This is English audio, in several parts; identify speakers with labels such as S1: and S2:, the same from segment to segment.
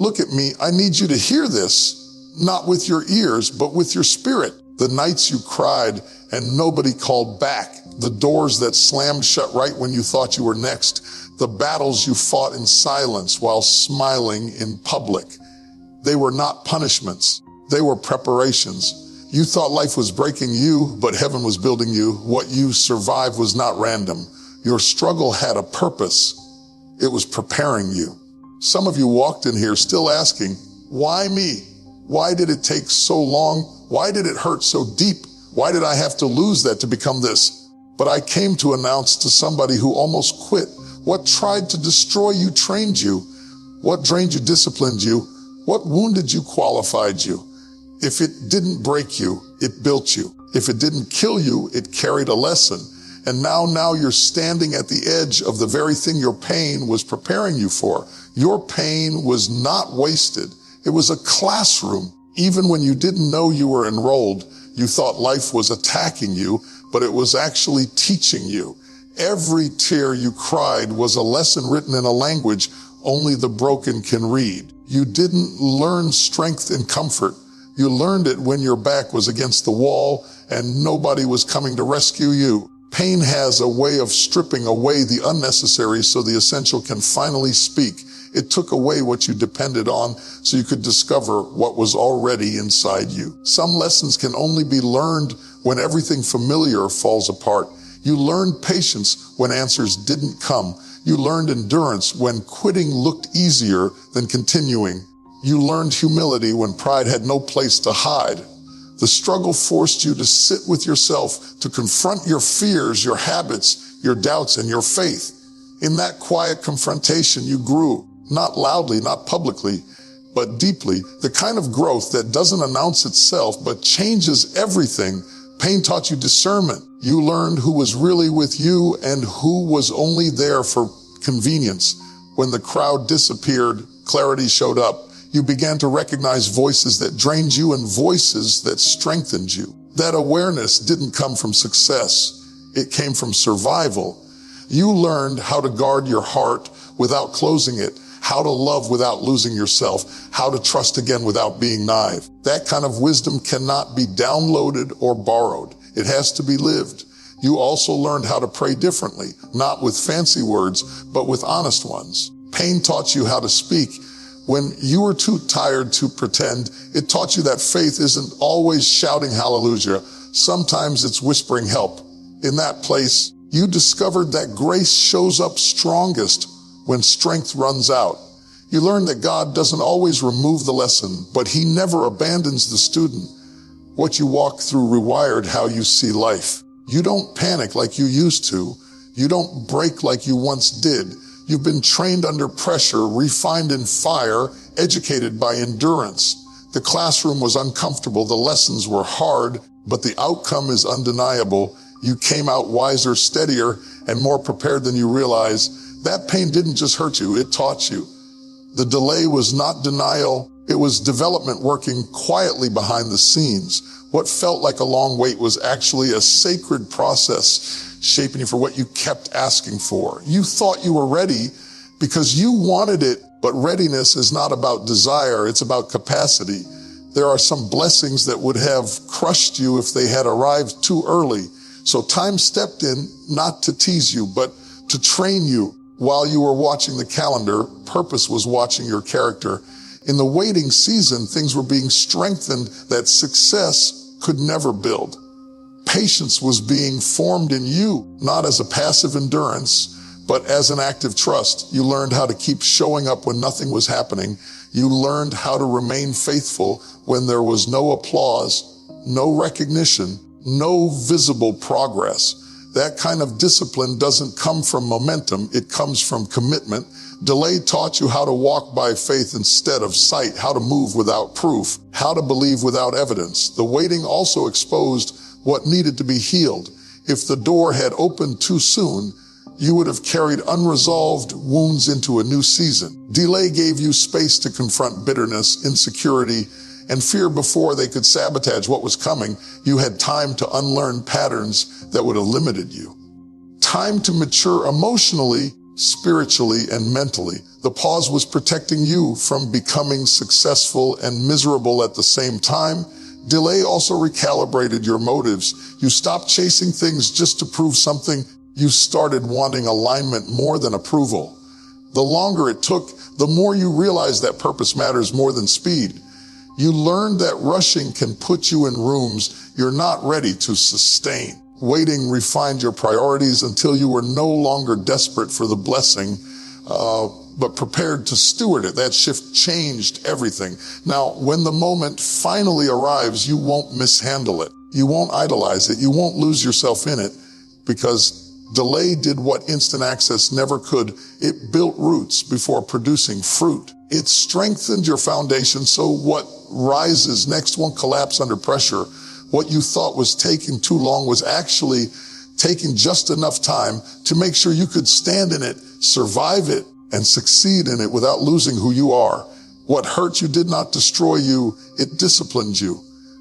S1: Look at me, I need you to hear this, not with your ears, but with your spirit. The nights you cried and nobody called back, the doors that slammed shut right when you thought you were next, the battles you fought in silence while smiling in public. They were not punishments, they were preparations. You thought life was breaking you, but heaven was building you. What you survived was not random. Your struggle had a purpose. It was preparing you. Some of you walked in here still asking, why me? Why did it take so long? Why did it hurt so deep? Why did I have to lose that to become this? But I came to announce to somebody who almost quit, what tried to destroy you trained you. What drained you disciplined you. What wounded you qualified you. If it didn't break you, it built you. If it didn't kill you, it carried a lesson. And now you're standing at the edge of the very thing your pain was preparing you for. Your pain was not wasted. It was a classroom. Even when you didn't know you were enrolled, you thought life was attacking you, but it was actually teaching you. Every tear you cried was a lesson written in a language only the broken can read. You didn't learn strength and comfort. You learned it when your back was against the wall and nobody was coming to rescue you. Pain has a way of stripping away the unnecessary so the essential can finally speak. It took away what you depended on so you could discover what was already inside you. Some lessons can only be learned when everything familiar falls apart. You learned patience when answers didn't come. You learned endurance when quitting looked easier than continuing. You learned humility when pride had no place to hide. The struggle forced you to sit with yourself, to confront your fears, your habits, your doubts, and your faith. In that quiet confrontation, you grew, not loudly, not publicly, but deeply, the kind of growth that doesn't announce itself, but changes everything. Pain taught you discernment. You learned who was really with you and who was only there for convenience. When the crowd disappeared, clarity showed up. You began to recognize voices that drained you and voices that strengthened you. That awareness didn't come from success. It came from survival. You learned how to guard your heart without closing it, how to love without losing yourself, how to trust again without being naive. That kind of wisdom cannot be downloaded or borrowed. It has to be lived. You also learned how to pray differently, not with fancy words, but with honest ones. Pain taught you how to speak when you were too tired to pretend. It taught you that faith isn't always shouting hallelujah. Sometimes it's whispering help. In that place, you discovered that grace shows up strongest when strength runs out. You learned that God doesn't always remove the lesson, but he never abandons the student. What you walked through rewired how you see life. You don't panic like you used to. You don't break like you once did. You've been trained under pressure, refined in fire, educated by endurance. The classroom was uncomfortable, the lessons were hard, but the outcome is undeniable. You came out wiser, steadier, and more prepared than you realize. That pain didn't just hurt you, it taught you. The delay was not denial, it was development working quietly behind the scenes. What felt like a long wait was actually a sacred process shaping you for what you kept asking for. You thought you were ready because you wanted it, but readiness is not about desire, it's about capacity. There are some blessings that would have crushed you if they had arrived too early. So time stepped in, not to tease you, but to train you. While you were watching the calendar, purpose was watching your character. In the waiting season, things were being strengthened that success could never build. Patience was being formed in you, not as a passive endurance, but as an active trust. You learned how to keep showing up when nothing was happening. You learned how to remain faithful when there was no applause, no recognition, no visible progress. That kind of discipline doesn't come from momentum, it comes from commitment. Delay taught you how to walk by faith instead of sight, how to move without proof, how to believe without evidence. The waiting also exposed what needed to be healed. If the door had opened too soon, you would have carried unresolved wounds into a new season. Delay gave you space to confront bitterness, insecurity, and fear before they could sabotage what was coming. You had time to unlearn patterns that would have limited you. Time to mature emotionally spiritually and mentally. The pause was protecting you from becoming successful and miserable at the same time. Delay also recalibrated your motives. You stopped chasing things just to prove something. You started wanting alignment more than approval. The longer it took, the more you realized that purpose matters more than speed. You learned that rushing can put you in rooms you're not ready to sustain. Waiting refined your priorities until you were no longer desperate for the blessing, but prepared to steward it. That shift changed everything. Now, when the moment finally arrives, you won't mishandle it. You won't idolize it. You won't lose yourself in it, because delay did what instant access never could. It built roots before producing fruit. It strengthened your foundation so what rises next won't collapse under pressure. What you thought was taking too long was actually taking just enough time to make sure you could stand in it, survive it, and succeed in it without losing who you are. What hurt you did not destroy you, it disciplined you.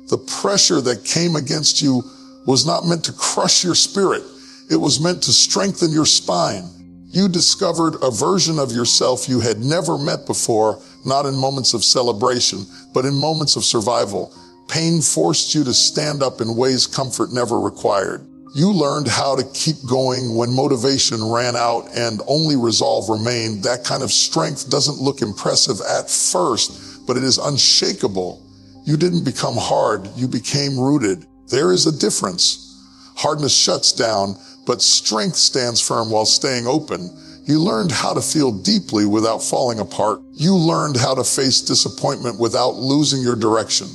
S1: The pressure that came against you was not meant to crush your spirit. It was meant to strengthen your spine. You discovered a version of yourself you had never met before, not in moments of celebration, but in moments of survival. Pain forced you to stand up in ways comfort never required. You learned how to keep going when motivation ran out and only resolve remained. That kind of strength doesn't look impressive at first, but it is unshakable. You didn't become hard, you became rooted. There is a difference. Hardness shuts down, but strength stands firm while staying open. You learned how to feel deeply without falling apart. You learned how to face disappointment without losing your direction.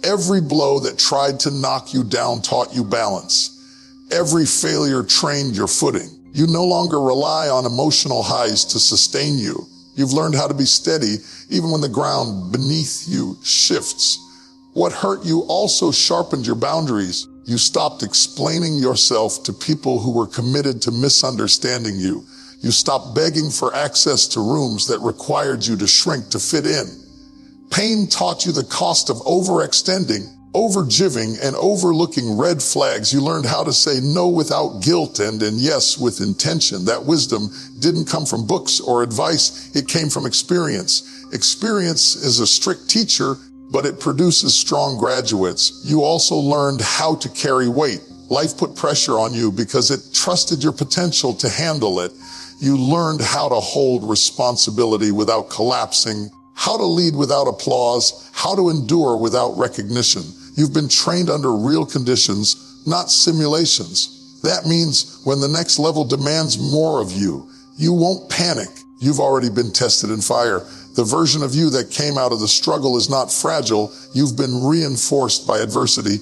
S1: Every blow that tried to knock you down taught you balance. Every failure trained your footing. You no longer rely on emotional highs to sustain you. You've learned how to be steady even when the ground beneath you shifts. What hurt you also sharpened your boundaries. You stopped explaining yourself to people who were committed to misunderstanding you. You stopped begging for access to rooms that required you to shrink to fit in. Pain taught you the cost of overextending, overgiving, and overlooking red flags. You learned how to say no without guilt and yes with intention. That wisdom didn't come from books or advice. It came from experience. Experience is a strict teacher, but it produces strong graduates. You also learned how to carry weight. Life put pressure on you because it trusted your potential to handle it. You learned how to hold responsibility without collapsing, how to lead without applause, how to endure without recognition. You've been trained under real conditions, not simulations. That means when the next level demands more of you, you won't panic. You've already been tested in fire. The version of you that came out of the struggle is not fragile. You've been reinforced by adversity.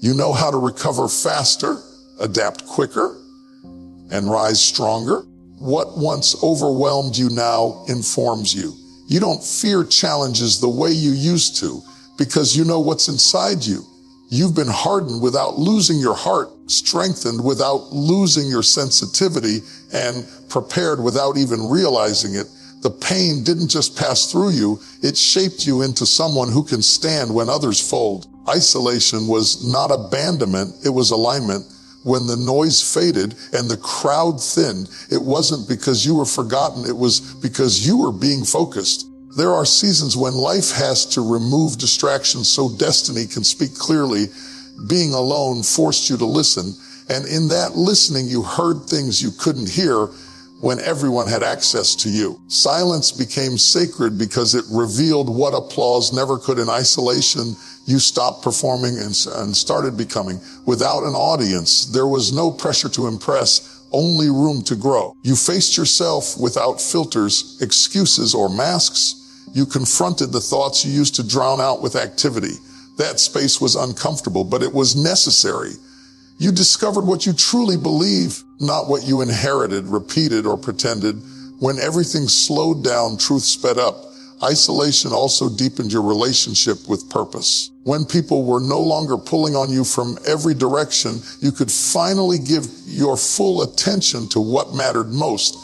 S1: You know how to recover faster, adapt quicker, and rise stronger. What once overwhelmed you now informs you. You don't fear challenges the way you used to because you know what's inside you. You've been hardened without losing your heart, strengthened without losing your sensitivity, and prepared without even realizing it. The pain didn't just pass through you, it shaped you into someone who can stand when others fold. Isolation was not abandonment, it was alignment. When the noise faded and the crowd thinned, it wasn't because you were forgotten, it was because you were being focused. There are seasons when life has to remove distractions so destiny can speak clearly. Being alone forced you to listen, and in that listening you heard things you couldn't hear when everyone had access to you. Silence became sacred because it revealed what applause never could. In isolation, you stopped performing and started becoming. Without an audience, there was no pressure to impress, only room to grow. You faced yourself without filters, excuses, or masks. You confronted the thoughts you used to drown out with activity. That space was uncomfortable, but it was necessary. You discovered what you truly believe, not what you inherited, repeated, or pretended. When everything slowed down, truth sped up. Isolation also deepened your relationship with purpose. When people were no longer pulling on you from every direction, you could finally give your full attention to what mattered most.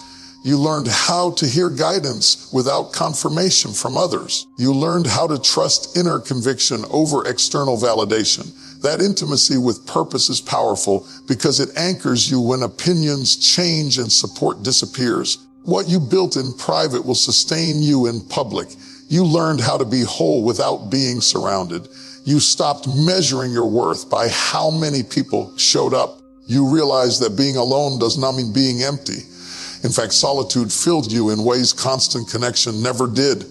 S1: You learned how to hear guidance without confirmation from others. You learned how to trust inner conviction over external validation. That intimacy with purpose is powerful because it anchors you when opinions change and support disappears. What you built in private will sustain you in public. You learned how to be whole without being surrounded. You stopped measuring your worth by how many people showed up. You realized that being alone does not mean being empty. In fact, solitude filled you in ways constant connection never did.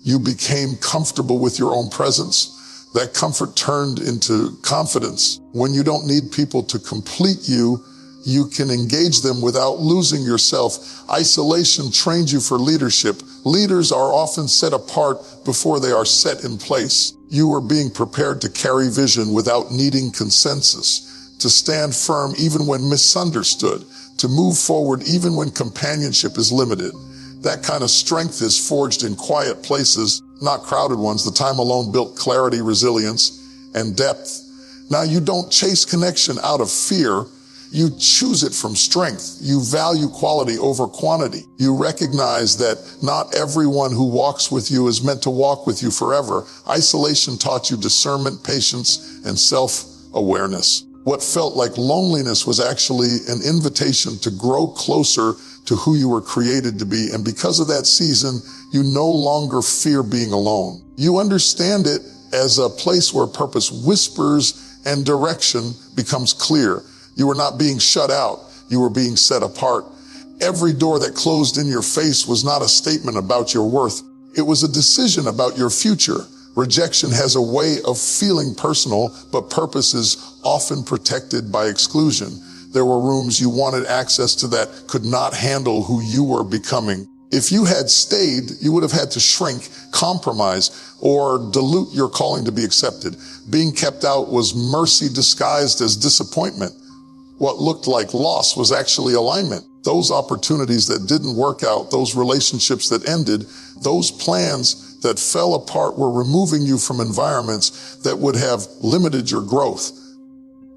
S1: You became comfortable with your own presence. That comfort turned into confidence. When you don't need people to complete you, you can engage them without losing yourself. Isolation trained you for leadership. Leaders are often set apart before they are set in place. You were being prepared to carry vision without needing consensus, to stand firm even when misunderstood, to move forward even when companionship is limited. That kind of strength is forged in quiet places, not crowded ones. The time alone built clarity, resilience, and depth. Now you don't chase connection out of fear. You choose it from strength. You value quality over quantity. You recognize that not everyone who walks with you is meant to walk with you forever. Isolation taught you discernment, patience, and self-awareness. What felt like loneliness was actually an invitation to grow closer to who you were created to be. And because of that season, you no longer fear being alone. You understand it as a place where purpose whispers and direction becomes clear. You were not being shut out. You were being set apart. Every door that closed in your face was not a statement about your worth. It was a decision about your future. Rejection has a way of feeling personal, but purpose is often protected by exclusion. There were rooms you wanted access to that could not handle who you were becoming. If you had stayed, you would have had to shrink, compromise, or dilute your calling to be accepted. Being kept out was mercy disguised as disappointment. What looked like loss was actually alignment. Those opportunities that didn't work out, those relationships that ended, those plans that fell apart were removing you from environments that would have limited your growth.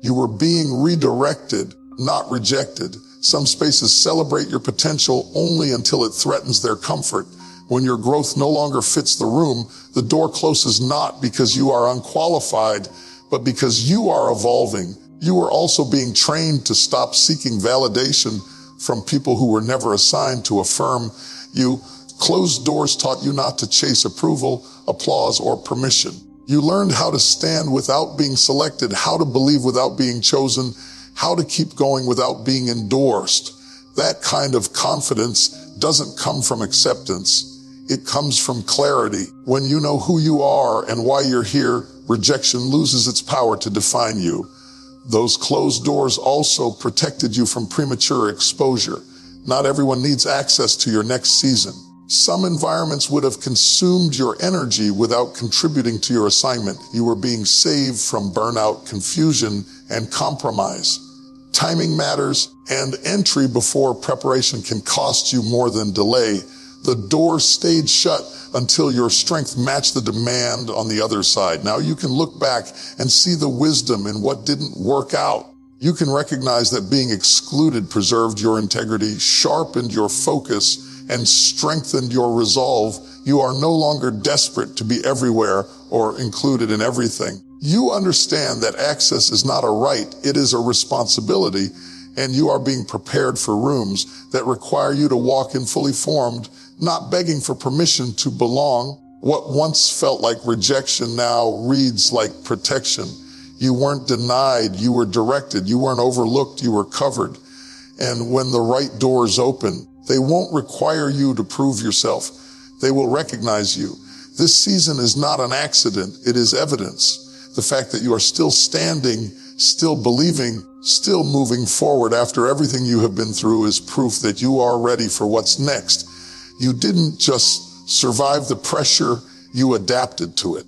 S1: You were being redirected, not rejected. Some spaces celebrate your potential only until it threatens their comfort. When your growth no longer fits the room, the door closes not because you are unqualified, but because you are evolving. You were also being trained to stop seeking validation from people who were never assigned to affirm you. Closed doors taught you not to chase approval, applause, or permission. You learned how to stand without being selected, how to believe without being chosen, how to keep going without being endorsed. That kind of confidence doesn't come from acceptance. It comes from clarity. When you know who you are and why you're here, rejection loses its power to define you. Those closed doors also protected you from premature exposure. Not everyone needs access to your next season. Some environments would have consumed your energy without contributing to your assignment. You were being saved from burnout, confusion, and compromise. Timing matters, and entry before preparation can cost you more than delay. The door stayed shut until your strength matched the demand on the other side. Now you can look back and see the wisdom in what didn't work out. You can recognize that being excluded preserved your integrity, sharpened your focus, and strengthened your resolve. You are no longer desperate to be everywhere or included in everything. You understand that access is not a right, it is a responsibility, and you are being prepared for rooms that require you to walk in fully formed, not begging for permission to belong. What once felt like rejection now reads like protection. You weren't denied, you were directed. You weren't overlooked, you were covered. And when the right doors open, they won't require you to prove yourself. They will recognize you. This season is not an accident, it is evidence. The fact that you are still standing, still believing, still moving forward after everything you have been through is proof that you are ready for what's next. You didn't just survive the pressure, you adapted to it.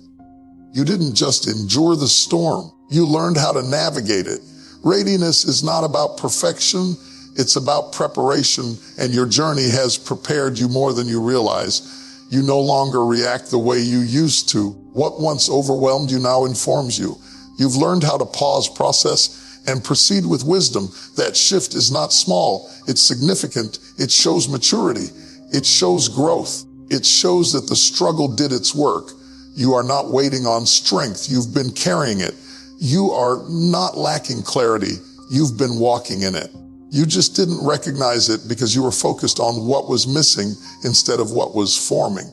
S1: You didn't just endure the storm, you learned how to navigate it. Readiness is not about perfection, it's about preparation, and your journey has prepared you more than you realize. You no longer react the way you used to. What once overwhelmed you now informs you. You've learned how to pause, process, and proceed with wisdom. That shift is not small, it's significant, it shows maturity. It shows growth. It shows that the struggle did its work. You are not waiting on strength. You've been carrying it. You are not lacking clarity. You've been walking in it. You just didn't recognize it because you were focused on what was missing instead of what was forming.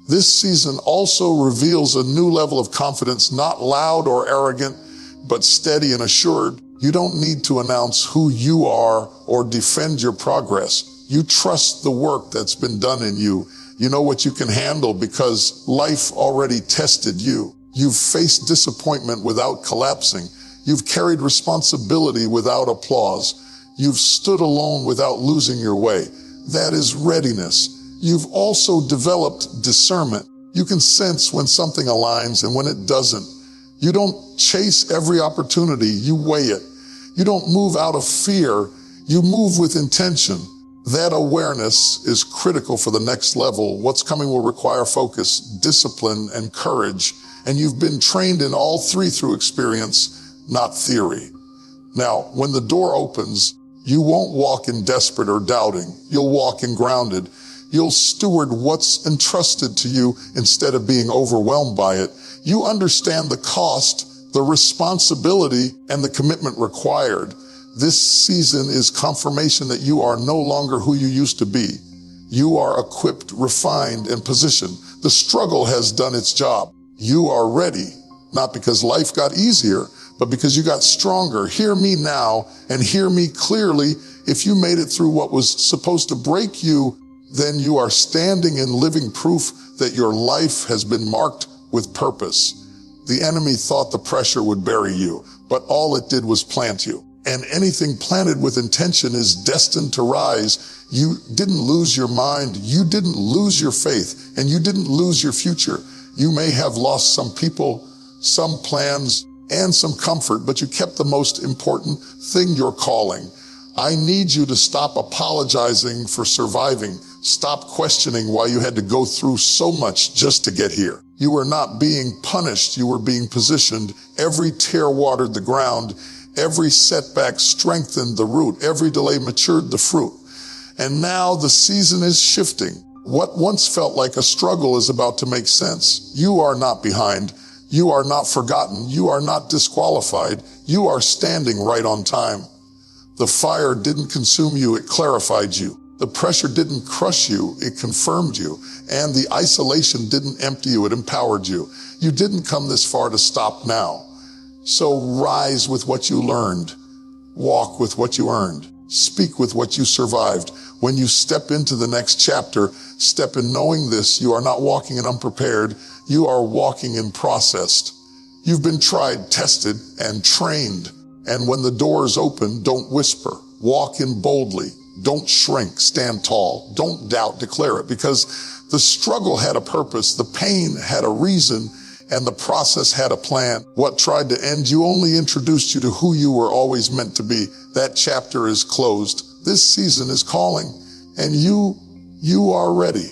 S1: This season also reveals a new level of confidence, not loud or arrogant, but steady and assured. You don't need to announce who you are or defend your progress. You trust the work that's been done in you. You know what you can handle because life already tested you. You've faced disappointment without collapsing. You've carried responsibility without applause. You've stood alone without losing your way. That is readiness. You've also developed discernment. You can sense when something aligns and when it doesn't. You don't chase every opportunity, you weigh it. You don't move out of fear, you move with intention. That awareness is critical for the next level. What's coming will require focus, discipline, and courage. And you've been trained in all three through experience, not theory. Now, when the door opens, you won't walk in desperate or doubting. You'll walk in grounded. You'll steward what's entrusted to you instead of being overwhelmed by it. You understand the cost, the responsibility, and the commitment required. This season is confirmation that you are no longer who you used to be. You are equipped, refined, and positioned. The struggle has done its job. You are ready, not because life got easier, but because you got stronger. Hear me now and hear me clearly. If you made it through what was supposed to break you, then you are standing in living proof that your life has been marked with purpose. The enemy thought the pressure would bury you, but all it did was plant you. And anything planted with intention is destined to rise. You didn't lose your mind, you didn't lose your faith, and you didn't lose your future. You may have lost some people, some plans, and some comfort, but you kept the most important thing, your calling. I need you to stop apologizing for surviving. Stop questioning why you had to go through so much just to get here. You were not being punished, you were being positioned. Every tear watered the ground. Every setback strengthened the root. Every delay matured the fruit. And now the season is shifting. What once felt like a struggle is about to make sense. You are not behind. You are not forgotten. You are not disqualified. You are standing right on time. The fire didn't consume you, it clarified you. The pressure didn't crush you, it confirmed you. And the isolation didn't empty you, it empowered you. You didn't come this far to stop now. So rise with what you learned. Walk with what you earned. Speak with what you survived. When you step into the next chapter, step in knowing this. You are not walking in unprepared. You are walking in processed. You've been tried, tested, and trained. And when the doors open, don't whisper. Walk in boldly. Don't shrink. Stand tall. Don't doubt. Declare it. Because the struggle had a purpose. The pain had a reason. And the process had a plan. What tried to end you only introduced you to who you were always meant to be. That chapter is closed. This season is calling. And you are ready.